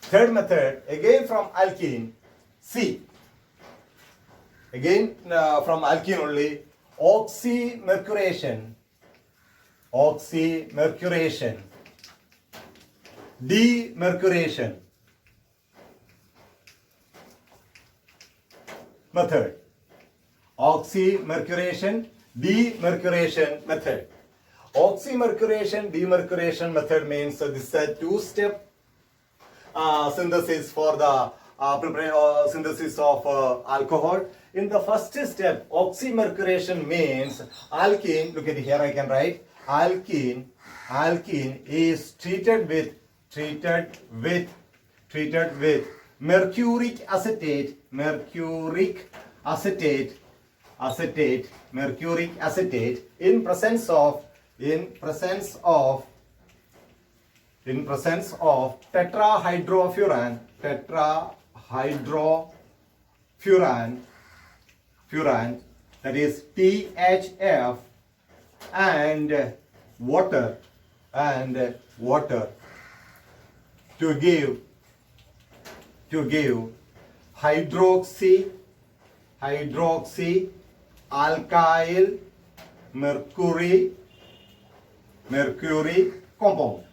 Third method, again from alkene, C. Again from alkene only, oxymercuration, oxymercuration, demercuration method. Oxymercuration, demercuration method. Oxymercuration, demercuration method means this is a two-step synthesis for the synthesis of alcohol. In the first step, oxymercuration means alkene. Look at here, I can write alkene. Alkene is treated with mercuric acetate, mercuric acetate in presence of tetrahydrofuran, that is THF, and water to give hydroxy alkyl mercury compound.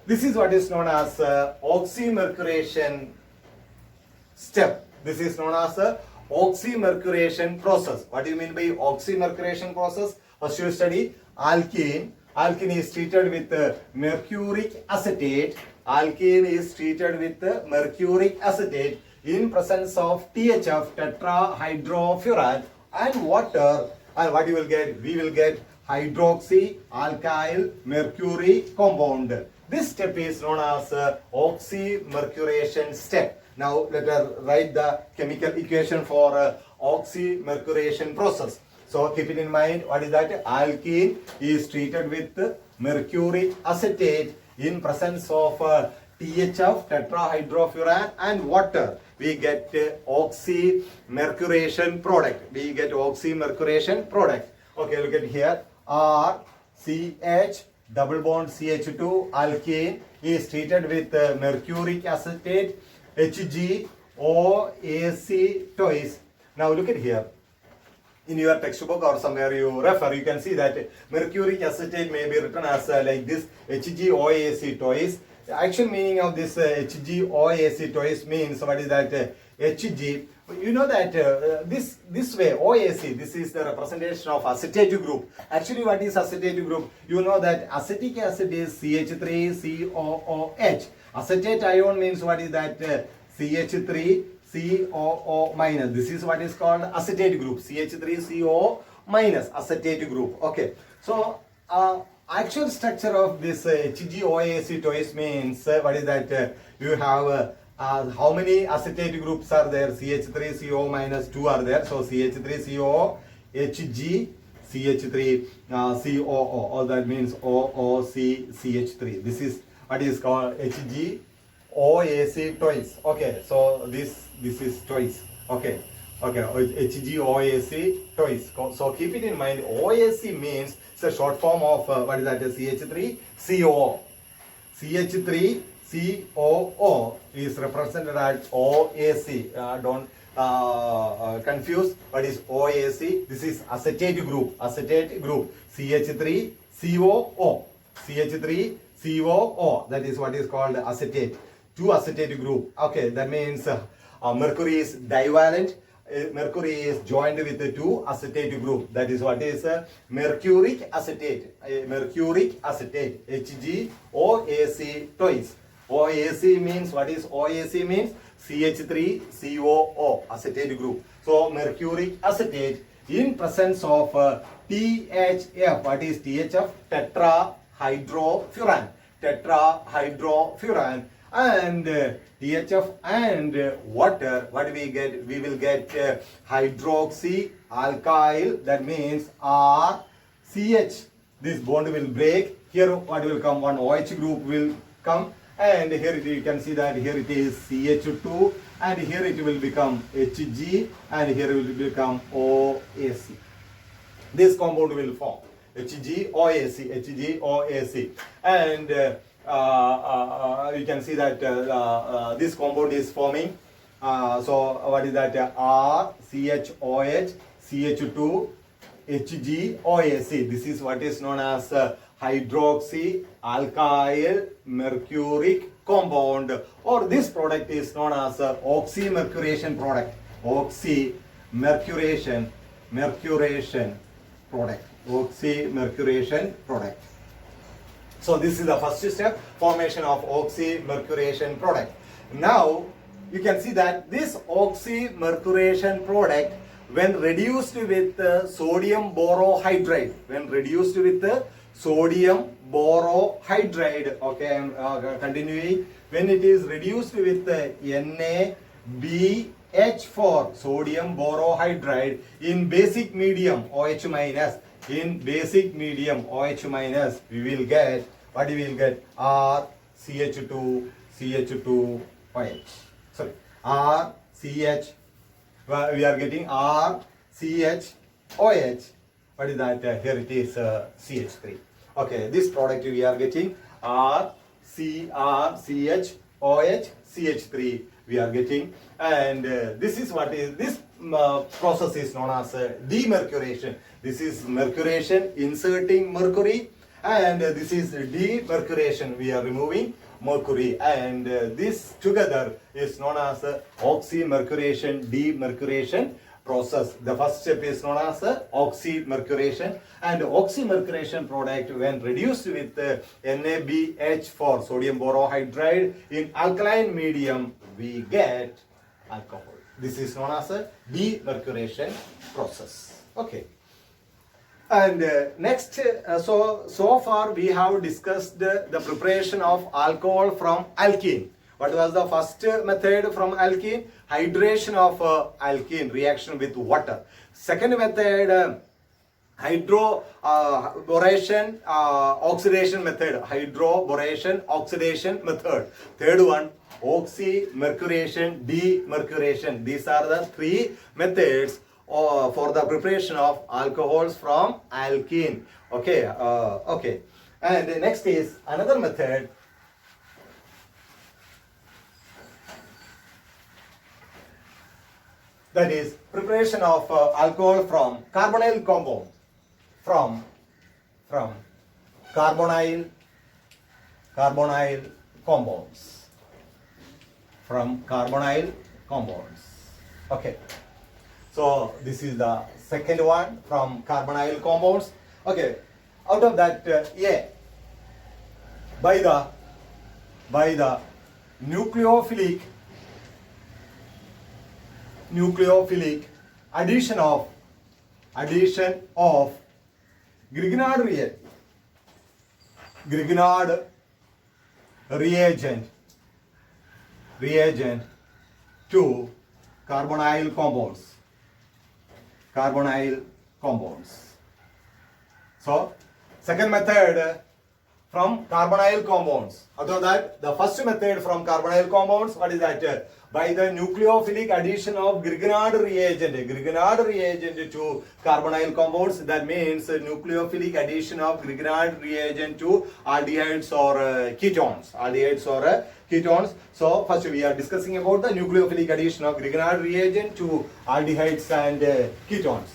This is what is known as oxymercuration step. This is known as oxymercuration process. What do you mean by oxymercuration process? First you study alkene. Alkene is treated with mercuric acetate. Alkene is treated with mercuric acetate in presence of THF, tetrahydrofuran, and water. And what you will get? We will get hydroxy alkyl mercury compound. This step is known as oxymercuration step. Now let us write the chemical equation for oxymercuration process. So keep it in mind. What is that? Alkene is treated with mercuric acetate in presence of THF, tetrahydrofuran, and water. We get oxymercuration product. Okay, look at here. RCH double bond CH2 alkene is treated with mercuric acetate HgOAc twice. Now look at here. In your textbook or somewhere you refer, you can see that mercuric acetate may be written as like this, HgOAc twice. The actual meaning of this HgOAc twice means, what is that? Hg. You know that this way, OAc, this is the representation of acetate group. Actually, what is acetate group? You know that acetic acid is CH3COOH. Acetate ion means what is that? CH3COO minus. This is what is called acetate group. CH3CO minus, acetate group. Okay. So actual structure of this HgOAc twice means what is that? You have how many acetate groups are there? CH3CO minus 2 are there. So CH3CO, Hg, CH3COO. All that means OOC, CH3. This is what is called HgOAc twice. Okay, so this is twice. Okay, HgOAc twice. So keep it in mind. OAc means it's a short form of what is that? CH3COO. CH3COO is represented as OAc. Don't confuse what is OAc. This is acetate group. CH3COO. CH3COO. That is what is called acetate. Two acetate group. Okay, that means mercury is divalent. Mercury is joined with the two acetate group. That is what is mercuric acetate. Mercuric acetate. HgOAc twice. OAc means, what is OAc means? CH3COO, acetate group. So mercuric acetate in presence of THF. What is THF? Tetrahydrofuran. And THF and water. What do we get? We will get hydroxy alkyl. That means RCH. This bond will break. Here what will come? One OH group will come. And here you can see that here it is CH2, and here it will become Hg, and here it will become OAc. This compound will form HgOAc, and you can see that this compound is forming. So what is that? R CHOH CH2 HgOAC. This is what is known as hydroxy alkyl mercuric compound, or this product is known as oxymercuration product. Oxymercuration product. Oxymercuration product. So this is the first step, formation of oxymercuration product. Now you can see that this oxymercuration product, when reduced with sodium borohydride, okay, I'm continuing. When it is reduced with NaBH4, sodium borohydride, in basic medium OH minus, we will get, what we will get? RCH2OH. Sorry, RCH. We are getting RCHOH. What is that? Here it is CH3. Okay, this product we are getting RCHOH CH3. We are getting, and this is what is this process is known as demercuration. This is mercuration, inserting mercury, and this is demercuration. We are removing mercury, and this together is known as oxymercuration demercuration process. The first step is known as oxymercuration, and oxymercuration product, when reduced with NaBH4, sodium borohydride, in alkaline medium, we get alcohol. This is known as a demercuration process. Okay. And next, so far we have discussed the preparation of alcohol from alkene. What was the first method from alkene? Hydration of alkene, reaction with water. Second method, hydroboration oxidation method. Hydroboration oxidation method. Third one, oxymercuration demercuration. These are the three methods for the preparation of alcohols from alkene. Okay, okay. And next is another method. That is preparation of alcohol from carbonyl compound. From carbonyl compounds. From carbonyl compounds. Okay. So this is the second one, from carbonyl compounds. Okay. Out of that, by the nucleophilic addition of Grignard reagent to carbonyl compounds. So second method from carbonyl compounds. Out of that, the first method from carbonyl compounds, what is that? By the nucleophilic addition of Grignard reagent to carbonyl compounds. That means nucleophilic addition of Grignard reagent to aldehydes or ketones. So first we are discussing about the nucleophilic addition of Grignard reagent to aldehydes and ketones.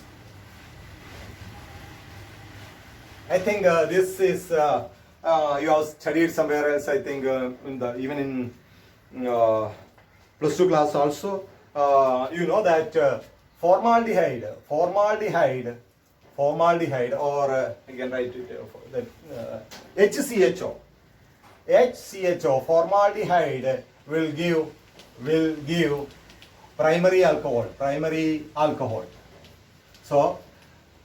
I think this is you have studied somewhere else. I think even in plus 2 class also. You know that formaldehyde, or you can write it that HCHO, formaldehyde will give primary alcohol. So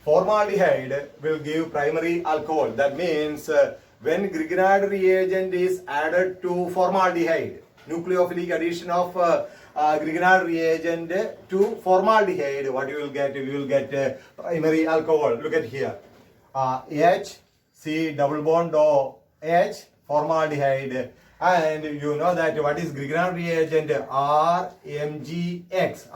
formaldehyde will give primary alcohol. That means when Grignard reagent is added to formaldehyde, nucleophilic addition of Grignard reagent to formaldehyde, what you will get? You will get primary alcohol. Look at here, H, C double bond O, H, formaldehyde, and you know that what is Grignard reagent? RMGX,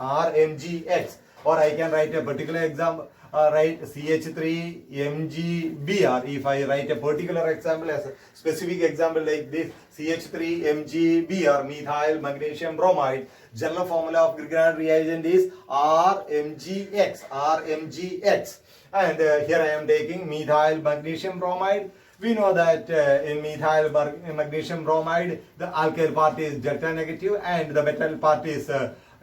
or I can write a particular example. write CH3MgBr. If I write a particular example as a specific example like this, CH3MgBr, methyl magnesium bromide, general formula of Grignard reagent is RMgX, RMgX. And here I am taking methyl magnesium bromide. We know that in methyl magnesium bromide, the alkyl part is delta negative and the metal part is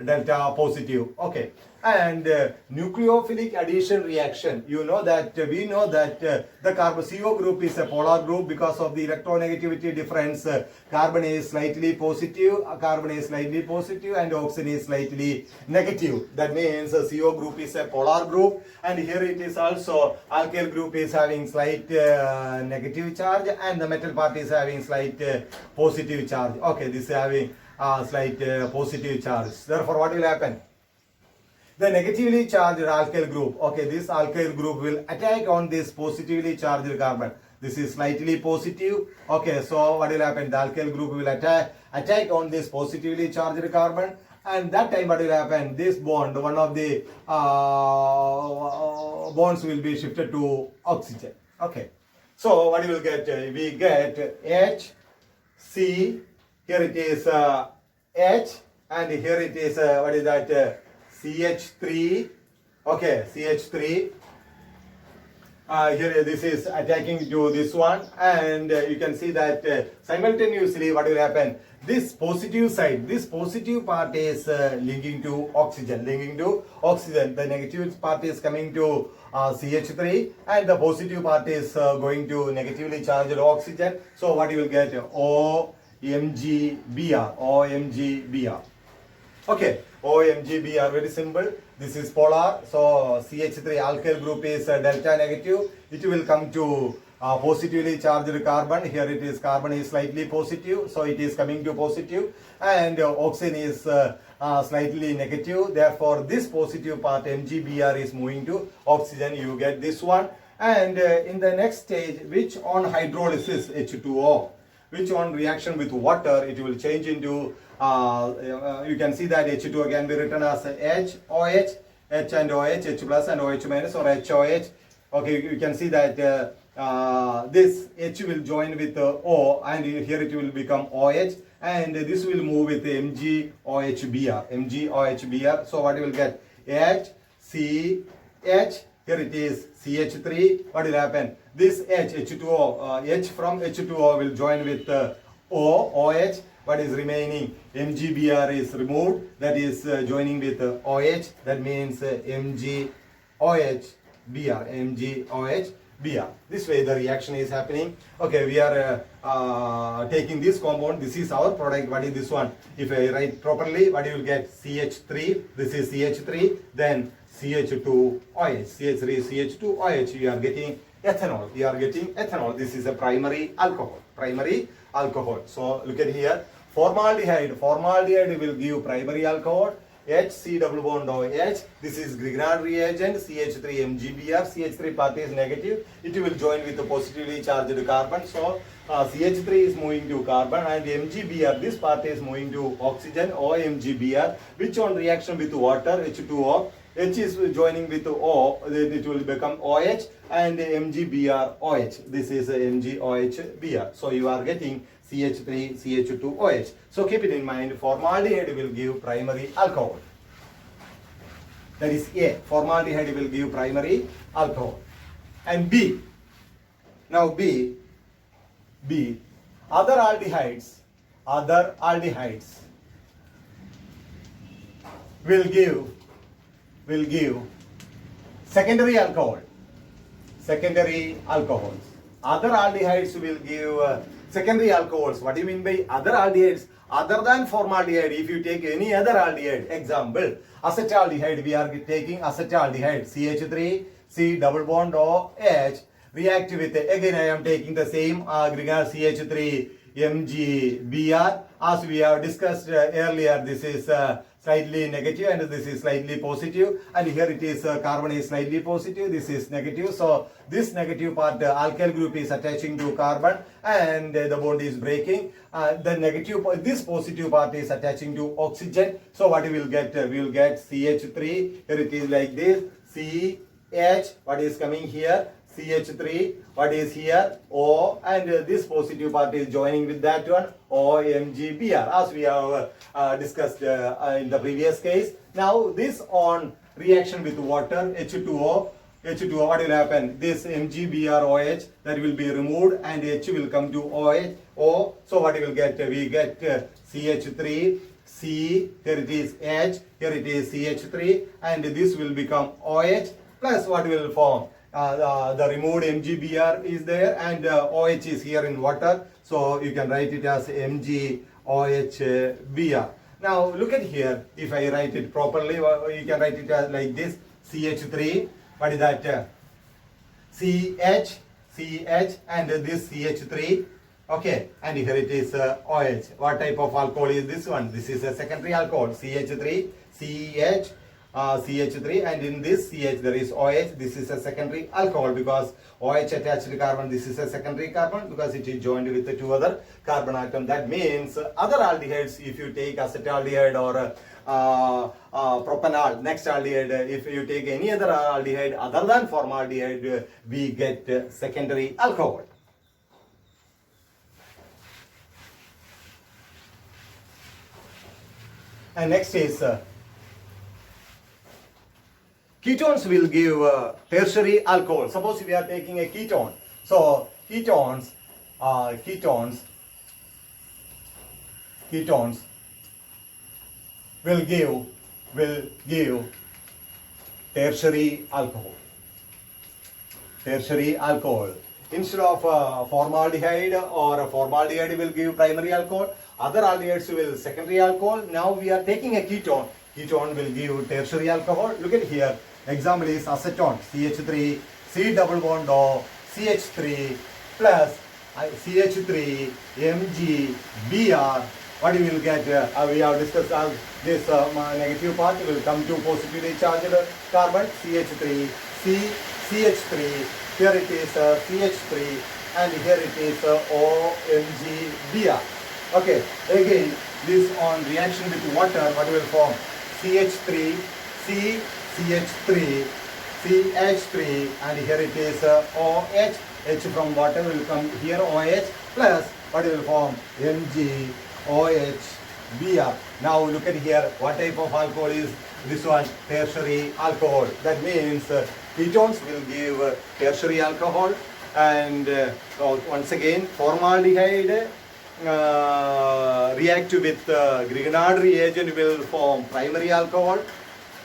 delta positive. Okay. And nucleophilic addition reaction, we know that the carbon CO group is a polar group because of the electronegativity difference. Carbon is slightly positive, and oxygen is slightly negative. That means CO group is a polar group, and here it is also alkyl group is having slight negative charge and the metal part is having slight positive charge. Okay, this is having slight positive charge. Therefore, what will happen? The negatively charged alkyl group, okay, this alkyl group will attack on this positively charged carbon. This is slightly positive. Okay, so what will happen? The alkyl group will attack on this positively charged carbon, and that time what will happen? This bond, one of the bonds will be shifted to oxygen. Okay, so what you will get? We get H, C, here it is H, and here it is what is that? CH3, okay, CH3. Here this is attacking to this one, and you can see that simultaneously what will happen? This positive side, this positive part is linking to oxygen. The negative part is coming to CH3, and the positive part is going to negatively charged oxygen. So what you will get? OMgBr. Okay, OMgBr, very simple. This is polar, so CH3 alkyl group is delta negative. It will come to positively charged carbon. Here it is, carbon is slightly positive, so it is coming to positive, and oxygen is slightly negative. Therefore, this positive part MgBr is moving to oxygen. You get this one. And in the next stage, which on hydrolysis H2O, which on reaction with water, it will change into you can see that H2O can be written as HOH, H and OH, H plus and OH minus, or HOH. Okay, you can see that this H will join with O, and here it will become OH, and this will move with MgOHBr. So what you will get? H, C, H. Here it is CH3. What will happen? This H, H2O, H from H2O will join with OH. What is remaining? MgBr is removed. That is joining with OH. That means MgOHBr. This way the reaction is happening. Okay, we are taking this compound. This is our product. What is this one? If I write properly, what you will get? CH3. This is CH3. Then CH2OH. CH3, CH2OH. You are getting ethanol. This is a primary alcohol. So look at here. Formaldehyde will give primary alcohol. HC double bond OH. This is Grignard reagent. CH3MgBr. CH3 part is negative. It will join with the positively charged carbon. So CH3 is moving to carbon, and MgBr, this part is moving to oxygen, OMgBr, which on reaction with water, H2O. H is joining with O, it will become OH, and MgBr OH. This is MgOHBr. So you are getting CH3, CH2OH. So keep it in mind, formaldehyde will give primary alcohol. That is A. Formaldehyde will give primary alcohol. And B. Now B. Other aldehydes will give secondary alcohol. Other aldehydes will give secondary alcohols. What do you mean by other aldehydes? Other than formaldehyde, if you take any other aldehyde, example, acetaldehyde, we are taking acetaldehyde, CH3, C double bond OH, react with, again I am taking the same Grignard CH3 MgBr. As we have discussed earlier, this is slightly negative and this is slightly positive, and here it is carbon is slightly positive, this is negative. So this negative part, alkyl group is attaching to carbon and the bond is breaking. The negative, this positive part is attaching to oxygen. So what we will get? We will get CH3. Here it is like this, H, what is coming here? CH3, what is here? O, and this positive part is joining with that one, OMgBr, as we have discussed in the previous case. Now this on reaction with water, H2O, what will happen? This MgBrOH, that will be removed and H will come to OH, O. So what we will get? We get CH3, C, here it is H, here it is CH3, and this will become OH, plus what will form? The removed MgBr is there, and OH is here in water, so you can write it as MgOHBr. Now look at here, if I write it properly, you can write it as like this, CH3, what is that? CH, and this CH3, okay, and here it is OH. What type of alcohol is this one? This is a secondary alcohol, CH3, CH, CH3, and in this CH there is OH. This is a secondary alcohol because OH attached to carbon. This is a secondary carbon because it is joined with the two other carbon atom. That means other aldehydes, if you take acetaldehyde or propanol, next aldehyde, if you take any other aldehyde other than formaldehyde, we get secondary alcohol. And next is ketones will give tertiary alcohol. Suppose we are taking a ketone. So ketones will give tertiary alcohol. Tertiary alcohol. Instead of formaldehyde, or formaldehyde will give primary alcohol, other aldehydes will secondary alcohol. Now we are taking a ketone. Ketone will give tertiary alcohol. Look at here. Example is acetone, CH3, C double bond O, CH3 plus CH3, MgBr. What you will get? We have discussed as this negative part will come to positively charged carbon, CH3, CH3. Here it is CH3, and here it is OMgBr. Okay, again this on reaction with water, what will form? CH3, CH3, CH3, and here it is OH. H from water will come here, OH, plus what will form? MgOHBr. Now look at here, what type of alcohol is this one? Tertiary alcohol. That means ketones will give tertiary alcohol, and once again formaldehyde react with Grignard reagent will form primary alcohol.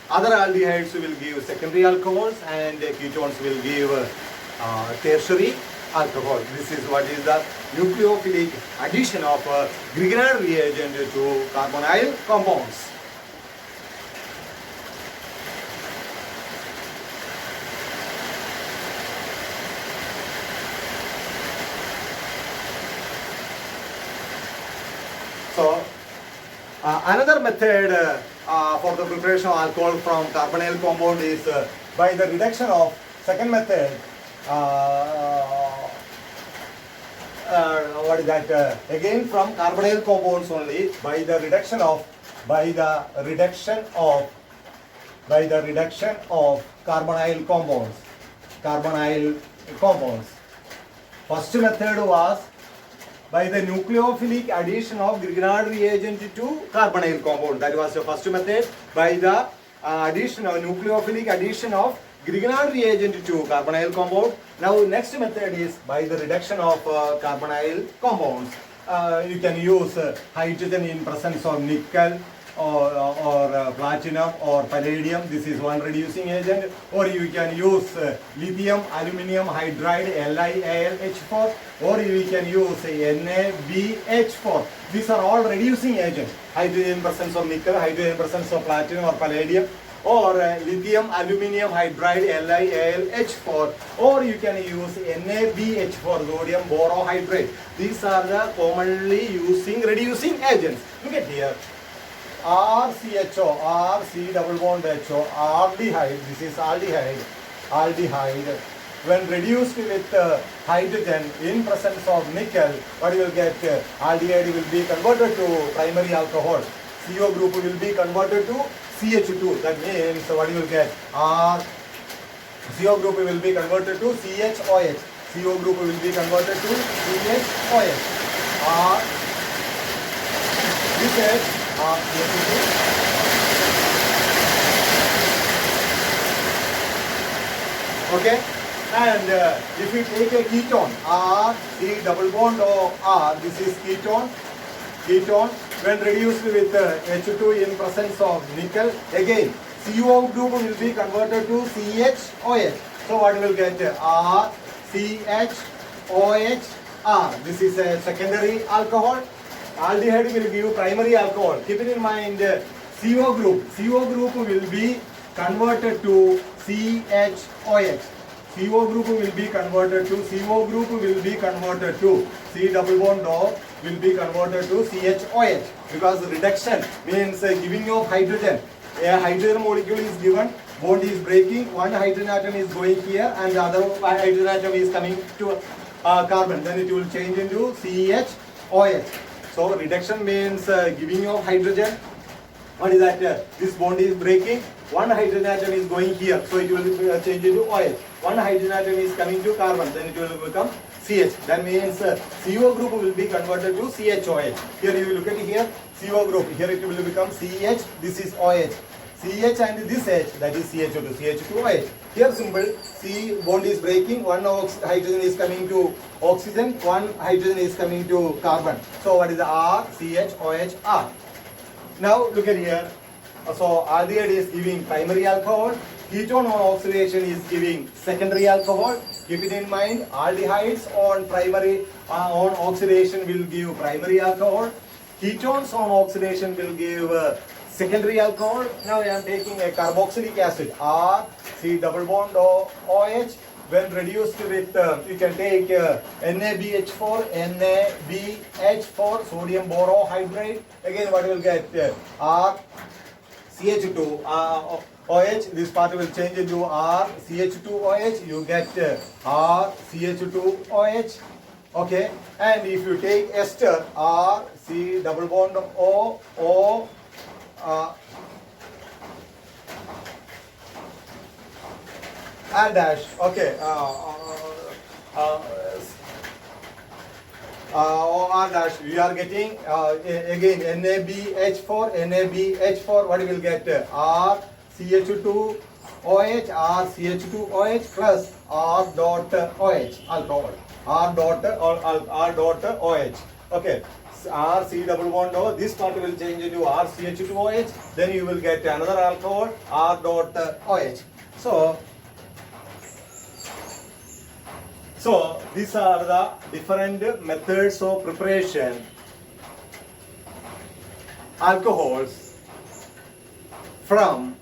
Other aldehydes will give secondary alcohols, and ketones will give tertiary alcohol. This is what is the nucleophilic addition of Grignard reagent to carbonyl compounds. So another method for the preparation of alcohol from carbonyl compound is by the reduction of, second method, what is that? Again from carbonyl compounds only, by the reduction of carbonyl compounds. First method was by the nucleophilic addition of Grignard reagent to carbonyl compound. That was the first method, by the nucleophilic addition of Grignard reagent to carbonyl compound. Now next method is by the reduction of carbonyl compounds. You can use hydrogen in presence of nickel or platinum or palladium. This is one reducing agent. Or you can use lithium aluminum hydride LiAlH4, or you can use NaBH4. These are all reducing agents. Hydrogen in presence of nickel, hydrogen in presence of platinum or palladium, or lithium aluminum hydride LiAlH4, or you can use NaBH4, sodium borohydrate. These are the commonly using reducing agents. Look at here. RCHO, R C double bond HO, aldehyde, this is aldehyde. When reduced with hydrogen in presence of nickel, what you will get? Aldehyde will be converted to primary alcohol. CO group will be converted to CH2. That means what you will get? CO group will be converted to CHOH. CO group will be converted to CHOH. Or this is CH2. Okay, and if we take a ketone, R, C double bond O R, this is ketone. Ketone, when reduced with H2 in presence of nickel, again CO group will be converted to CHOH. So what we will get? R, CHOH, R. This is a secondary alcohol. Aldehyde will give primary alcohol. Keep it in mind, CO group will be converted to CHOH. CO group will be converted to C double bond O will be converted to CHOH, because reduction means giving of hydrogen. A hydrogen molecule is given, bond is breaking, one hydrogen atom is going here and the other hydrogen atom is coming to carbon, then it will change into CHOH. So reduction means giving of hydrogen. What is that? This bond is breaking, one hydrogen atom is going here, so it will change into OH. One hydrogen atom is coming to carbon, then it will become CH. That means CO group will be converted to CHOH. Here you will look at here, CO group, here it will become CH, this is OH. CH and this H, that is CH2, CH2OH. Here simple, C bond is breaking, one hydrogen is coming to oxygen, one hydrogen is coming to carbon. So what is the R, CH, OH, R. Now look at here. So aldehyde is giving primary alcohol, ketone on oxidation is giving secondary alcohol. Keep it in mind, aldehydes on oxidation will give primary alcohol, ketones on oxidation will give secondary alcohol. Now I am taking a carboxylic acid, R, C double bond O, OH. When reduced with, you can take NaBH4, NaBH4, sodium borohydride. Again, what you will get? R, CH2, OH. This part will change into R, CH2OH. You get R, CH2OH. Okay. And if you take ester, R, C double bond O, O, R dash, okay, R dash, we are getting again NaBH4, what we will get? R CH2OH, R CH2OH plus R dot OH, alcohol, R dot OH, okay. R C double bond O, this part will change into R CH2OH, then you will get another alcohol, R dot OH. So these are the different methods of preparation alcohols from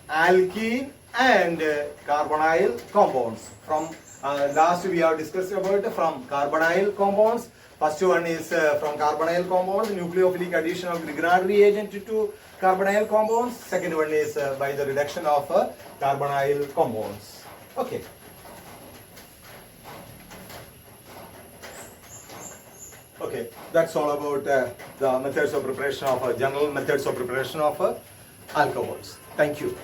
alkene and carbonyl compounds. From last we have discussed about from carbonyl compounds. First one is from carbonyl compounds, nucleophilic addition of Grignard reagent to carbonyl compounds. Second one is by the reduction of carbonyl compounds. Okay. Okay, that's all about the methods of preparation of general methods of preparation of alcohols. Thank you.